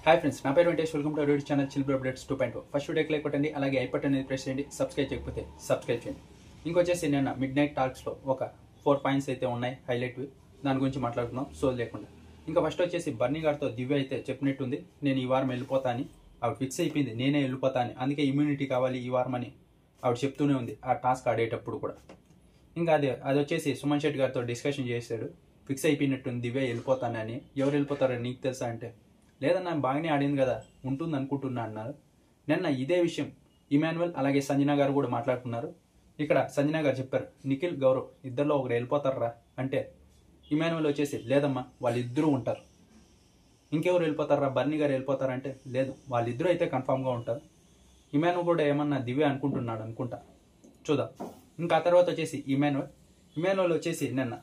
Hi friends, నా పేరు Venkatesh. Welcome to our YouTube channel chill bro updates 2.0. First వీడియోకి like కొట్టండి, అలాగే ఐ బటన్ అనేది ప్రెస్ చేయండి. సబ్స్క్రైబ్ చేయకపోతే సబ్స్క్రైబ్ చేయండి. ఇంకొచ్చేసి నేను మిడ్ నైట్ టాక్స్లో ఒక 4 పాయింట్స్ అయితే ఉన్నాయి హైలైట్వి, దాని గురించి మాట్లాడుతున్నాం సో లేకుండా. ఇంకా ఫస్ట్ వచ్చేసి బర్నీ గారితో దివ్య అయితే చెప్పినట్టుంది, నేను ఈ వారం వెళ్ళిపోతా అని. ఆవిడ ఫిక్స్ అయిపోయింది నేనే వెళ్ళిపోతా అని. అందుకే ఇమ్యూనిటీ కావాలి ఈ వారం అని ఆవిడ చెప్తూనే ఉంది ఆ టాస్క్ ఆడేటప్పుడు కూడా. ఇంకా అది వచ్చేసి సుమన్ శెట్టి గారితో డిస్కషన్ చేశాడు. ఫిక్స్ అయిపోయినట్టుంది దివ్య వెళ్ళిపోతానని. ఎవరు వెళ్ళిపోతారో నీకు తెలుసా అంటే, లేదన్నా బాగానే ఆడింది కదా, ఉంటుంది అనుకుంటున్నా అన్నారు. నిన్న ఇదే విషయం ఇమాన్యువల్ అలాగే సంజన గారు కూడా మాట్లాడుకున్నారు. ఇక్కడ సంజన గారు చెప్పారు, నిఖిల్ గౌరవ్ ఇద్దరిలో ఒకరు వెళ్ళిపోతారా అంటే, ఇమాన్యువల్ వచ్చేసి లేదమ్మా వాళ్ళిద్దరూ ఉంటారు. ఇంకెవరు వెళ్ళిపోతారా, బర్నీ గారు వెళ్ళిపోతారంటే, లేదు వాళ్ళిద్దరూ అయితే కన్ఫామ్గా ఉంటారు. ఇమాన్యువల్ కూడా ఏమన్నా దివ్య అనుకుంటున్నాడు అనుకుంటా, చూద్దాం. ఇంకా ఆ తర్వాత వచ్చేసి ఇమాన్యువల్ వచ్చేసి నిన్న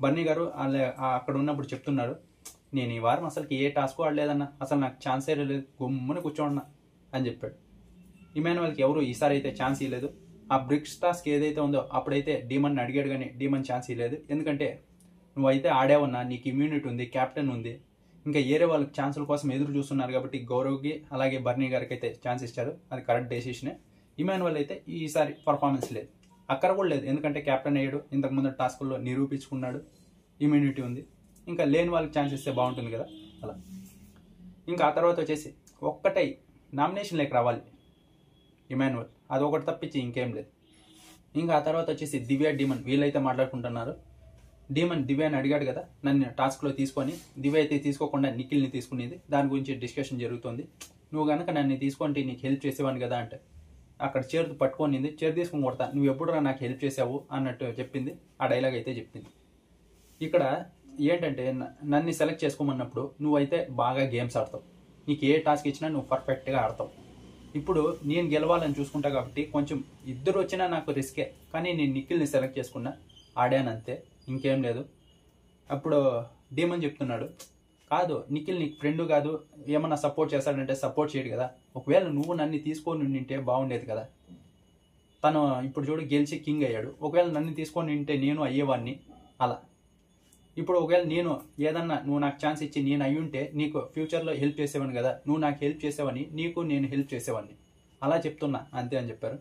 బర్నీ గారు అక్కడ ఉన్నప్పుడు చెప్తున్నాడు, నేను ఈ వారం అసలుకి ఏ టాస్క్ ఆడలేదన్నా, అసలు నాకు ఛాన్సే లేదు, గుమ్మని కూర్చోన్నా అని చెప్పాడు. ఇమాన్యువల్కి ఎవరు ఈసారి అయితే ఛాన్స్ ఇవ్వలేదు. ఆ బ్రిక్స్ టాస్క్ ఏదైతే ఉందో అప్పుడైతే డీమన్ అడిగాడు, కానీ డీమన్ ఛాన్స్ ఇవ్వలేదు. ఎందుకంటే నువ్వైతే ఆడావన్నా, నీకు ఇమ్యూనిటీ ఉంది, క్యాప్టెన్ ఉంది, ఇంకా ఏరే వాళ్ళకి ఛాన్సుల కోసం ఎదురు చూస్తున్నారు కాబట్టి గౌరవ్కి అలాగే బర్నీ గారికి అయితే ఛాన్స్ ఇచ్చారు. అది కరెక్ట్ డెసిషనే. ఇమాన్యువల్ అయితే ఈసారి పర్ఫార్మెన్స్ లేదు, అక్కడ కూడా లేదు. ఎందుకంటే క్యాప్టెన్ అయ్యాడు, ఇంతకుముందు టాస్కుల్లో నిరూపించుకున్నాడు, ఇమ్యూనిటీ ఉంది. ఇంకా లేని వాళ్ళకి ఛాన్స్ ఇస్తే బాగుంటుంది కదా అలా. ఇంకా ఆ తర్వాత వచ్చేసి ఒక్కటై నామినేషన్ లేక రావాలి ఇమాన్యువల్, అది ఒకటి తప్పించి ఇంకేం లేదు. ఇంకా ఆ తర్వాత వచ్చేసి దివ్య డీమన్ వీళ్ళైతే మాట్లాడుకుంటున్నారు. డీమన్ దివ్యాని అడిగాడు కదా నన్ను టాస్క్లో తీసుకొని, దివ్య అయితే తీసుకోకుండా నిఖిల్ని తీసుకునేది, దాని గురించి డిస్కషన్ జరుగుతుంది. నువ్వు కనుక నన్ను తీసుకుంటే నీకు హెల్ప్ చేసేవాడిని కదా అంటే, అక్కడ చేరు పట్టుకొనింది, చేరు తీసుకొని కొడతా, నువ్వు ఎప్పుడురా నాకు హెల్ప్ చేసావు అన్నట్టు చెప్పింది. ఆ డైలాగ్ అయితే చెప్పింది. ఇక్కడ ఏంటంటే నన్ను సెలెక్ట్ చేసుకోమన్నప్పుడు నువ్వైతే బాగా గేమ్స్ ఆడతావు, నీకు ఏ టాస్క్ ఇచ్చినా నువ్వు పర్ఫెక్ట్గా ఆడతావు. ఇప్పుడు నేను గెలవాలని చూసుకుంటా కాబట్టి కొంచెం ఇద్దరు వచ్చినా నాకు రిస్కే, కానీ నేను నిఖిల్ని సెలెక్ట్ చేసుకున్నా, ఆడానంతే, ఇంకేం లేదు. అప్పుడు డీమన్ చెప్తున్నాడు, కాదు నిఖిల్ నీకు ఫ్రెండ్ కాదు, ఏమన్నా సపోర్ట్ చేస్తాడంటే సపోర్ట్ చేయడు కదా, ఒకవేళ నువ్వు నన్ను తీసుకొని ఉంటే బాగుండేది కదా. తను ఇప్పుడు చూడు గెలిచి కింగ్ అయ్యాడు, ఒకవేళ నన్ను తీసుకొని ఉంటే నేను అయ్యేవాడిని అలా. ఇప్పుడు ఒకవేళ నేను ఏదన్నా నువ్వు నాకు ఛాన్స్ ఇచ్చి నేను అయ్యి ఉంటే నీకు ఫ్యూచర్లో హెల్ప్ చేసేవాడిని కదా, నువ్వు నాకు హెల్ప్ చేసేవాడిని, నీకు నేను హెల్ప్ చేసేవాడిని, అలా చెప్తున్నా అంతే అని చెప్పారు.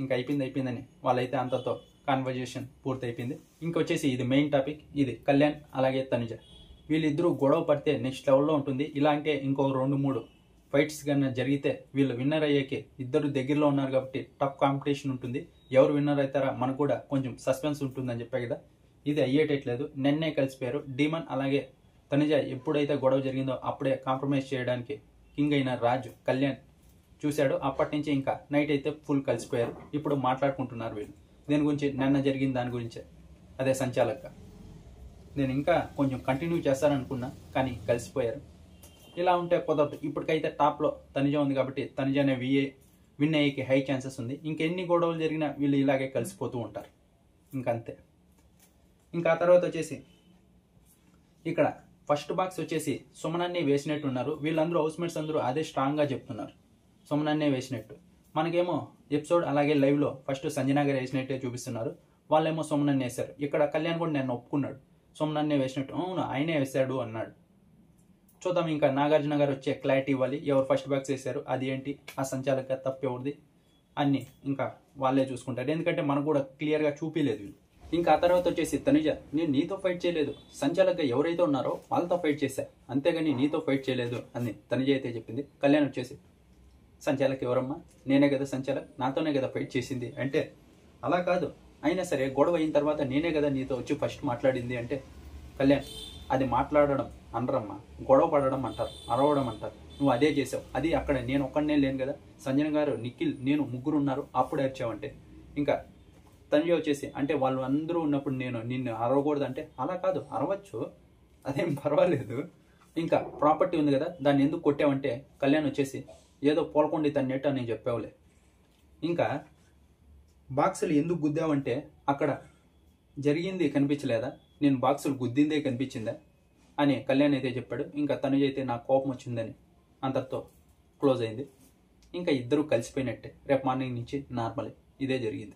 ఇంకా అయిపోయిందని వాళ్ళైతే అంతతో కాన్వర్జేషన్ పూర్తి అయిపోయింది. ఇంకొచ్చేసి ఇది మెయిన్ టాపిక్, ఇది కళ్యాణ్ అలాగే తనుజ వీళ్ళిద్దరూ గొడవ పడితే నెక్స్ట్ లెవెల్లో ఉంటుంది. ఇలా అంటే ఇంకో 2-3 ఫైట్స్ కన్నా జరిగితే వీళ్ళు విన్నర్ అయ్యేకి ఇద్దరు దగ్గరలో ఉన్నారు కాబట్టి టఫ్ కాంపిటీషన్ ఉంటుంది. ఎవరు విన్నర్ అవుతారా మనకు కూడా కొంచెం సస్పెన్స్ ఉంటుందని చెప్పా కదా, ఇది అయ్యేటట్లేదు. నిన్నే కలిసిపోయారు డీమన్ అలాగే తనుజ. ఎప్పుడైతే గొడవ జరిగిందో అప్పుడే కాంప్రమైజ్ చేయడానికి కింగ్ అయిన రాజు కళ్యాణ్ చూశాడు. అప్పటి నుంచి ఇంకా నైట్ అయితే ఫుల్ కలిసిపోయారు. ఇప్పుడు మాట్లాడుకుంటున్నారు వీళ్ళు దేని గురించి, నిన్న జరిగిన దాని గురించే. అదే సంచాలక నేను ఇంకా కొంచెం కంటిన్యూ చేస్తాననుకున్నా, కానీ కలిసిపోయారు. ఇలా ఉంటే కుదరదు. ఇప్పటికైతే టాప్లో తనుజ ఉంది కాబట్టి తనుజనే విన్ అయ్యేకి హై ఛాన్సెస్ ఉంది. ఇంకెన్ని గొడవలు జరిగినా వీళ్ళు ఇలాగే కలిసిపోతూ ఉంటారు, ఇంకంతే. ఇంకా ఆ తర్వాత వచ్చేసి ఇక్కడ ఫస్ట్ బాక్స్ వచ్చేసి సుమనన్నే వేసినట్టున్నారు. వీళ్ళందరూ హౌస్మేట్స్ అందరూ అదే స్ట్రాంగ్గా చెప్తున్నారు, సుమనన్నే వేసినట్టు. మనకేమో ఎపిసోడ్ అలాగే లైవ్లో ఫస్ట్ సంజన గారు వేసినట్టే చూపిస్తున్నారు, వాళ్ళేమో సుమనన్నే వేశారు. ఇక్కడ కళ్యాణ్ కూడా నేను ఒప్పుకున్నాడు, సుమనన్నే వేసినట్టు, అవును ఆయనే వేశాడు అన్నాడు. చూద్దాం, ఇంకా నాగార్జున గారు వచ్చే క్లారిటీ ఇవ్వాలి, ఎవరు ఫస్ట్ బాక్స్ వేశారు, అది ఏంటి, ఆ సంచాలక తప్పెవరిది అన్నీ ఇంకా వాళ్ళే చూసుకుంటారు. ఎందుకంటే మనకు కూడా క్లియర్గా చూపించలేదు వీళ్ళు. ఇంకా ఆ తర్వాత వచ్చేసి తనుజ, నేను నీతో ఫైట్ చేయలేదు, సంచాలక ఎవరైతే ఉన్నారో వాళ్ళతో ఫైట్ చేశా, అంతేగాని నీతో ఫైట్ చేయలేదు అని తనుజ అయితే చెప్పింది. కళ్యాణ్ వచ్చేసి, సంచాలక్ ఎవరమ్మా, నేనే కదా సంచాలక్, నాతోనే కదా ఫైట్ చేసింది అంటే, అలా కాదు, అయినా సరే గొడవ అయిన తర్వాత నేనే కదా నీతో వచ్చి ఫస్ట్ మాట్లాడింది అంటే, కళ్యాణ్ అది మాట్లాడడం అనరమ్మా, గొడవ పడడం అంటారు, అరవడం అంటారు, నువ్వు అదే చేసావు. అది అక్కడ నేను ఒక్కడనే లేను కదా, సంజన గారు నిఖిల్ నేను ముగ్గురు ఉన్నారు, అప్పుడు అరిచావంటే. ఇంకా తనుజ వచ్చేసి, అంటే వాళ్ళు అందరూ ఉన్నప్పుడు నేను నిన్ను అరవకూడదు అంటే, అలా కాదు అరవచ్చు, అదేం పర్వాలేదు, ఇంకా ప్రాపర్టీ ఉంది కదా దాన్ని ఎందుకు కొట్టావంటే, కళ్యాణ్ వచ్చేసి ఏదో పోలకొండి తన నెట్ అని చెప్పావులే. ఇంకా బాక్సులు ఎందుకు గుద్దావంటే, అక్కడ జరిగింది కనిపించలేదా, నేను బాక్సులు గుద్దిందే కనిపించిందా అని కళ్యాణ్ అయితే చెప్పాడు. ఇంకా తనుజ అయితే నాకు కోపం వచ్చిందని అంతటితో క్లోజ్ అయింది. ఇంకా ఇద్దరు కలిసిపోయినట్టే, రేపు మార్నింగ్ నుంచి నార్మలే, ఇదే జరిగింది.